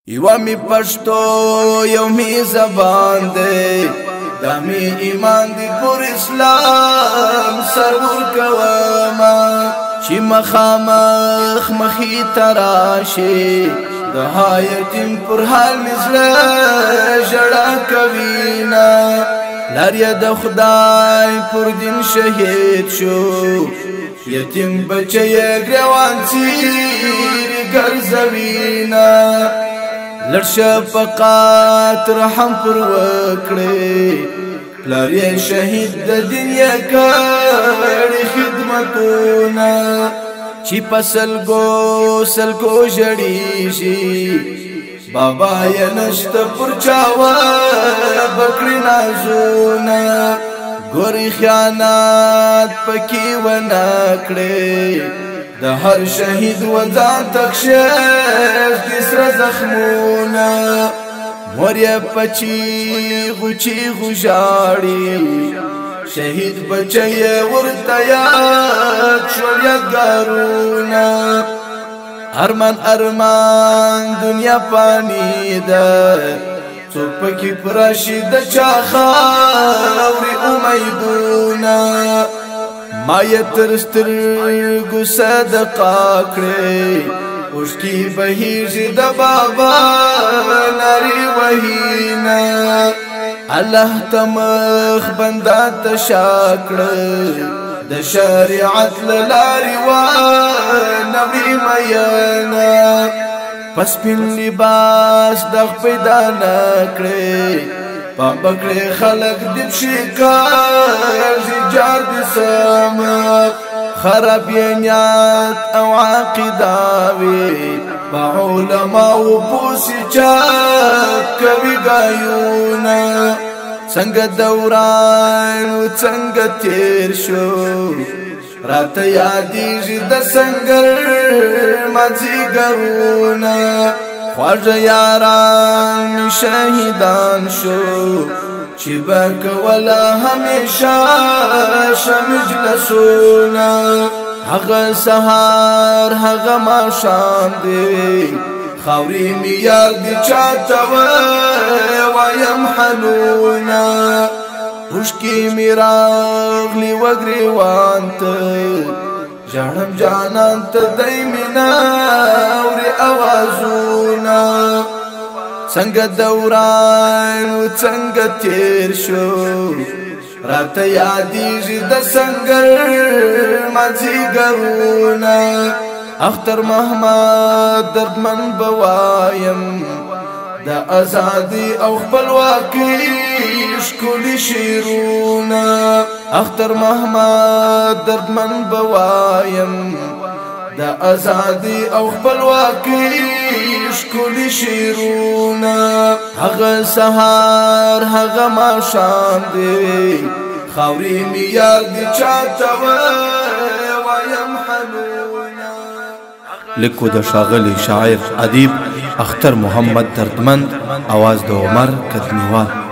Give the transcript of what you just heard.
یو می پښتو یو می زبان دی دا می ایمان دی پر اسلام سرور کوما چې مخامخ مخی تراشی د حیاتم پر حال مثله جړه کوینا لاریا د خدای پر دین شهید شو یتیم بچی ګروان سیر ګرځوینا لرشه فقط رحم پر وکړي لارې شهید د دنیا کړي خدمتونه چې سلګو جړی شي بابا یې نشته پر چاوا بکړي نازونه ګوري خیانت پکې ونه کړي د هر شهید وځان تخشش د سر زخمونه موریا پچی غچی غجاړي شهید بچي ورته یاد شول یادګارونه ارمان دنیا پانی ده څوک پکې پرشي د چا خاورې امیدونه ما یترستر صدقه کړې اوښکې بهیږي د بابا ناري وهینا الله تمخ بندا تشا کړه د شریعت لاري و نبی میانا پس پین لباس دغ پیدا نکړې پابکړې خلق دې شکار جار دې سم خراب نیت او عقیده وي په علماء پوسی چا کوي غایونه څنګه دوران څنګه تیر شو راته یادېږي د سنگر مازیګرونه خواجه یاران شهیدان شو چې بکولا همیشه مجلسونه هغه سهار هغه ماښام دی خاورې مې یاد دي چاته وایم حلونه اوښکې مې راغلي وګریوان ته ژړم جانان ته دی مینه اوري اوازونه څنګه دوران څنګه تیر شو راته یادېږي د سنگر مازیګرونه اختر محمد دردمن بوایم د ازادي او خپلواکۍ ښکلي شعرونه اختر محمد دردمن بوایم د ازادي او خپلواکۍ ښکلي شعرونه هغه سهار هغه ماښام دی خاورې مې یاد دي چاته وایم حلونه لیکو د ښاغلي شاعر ادیب اختر محمد دردمند، आवाज د عمر کدنیوال.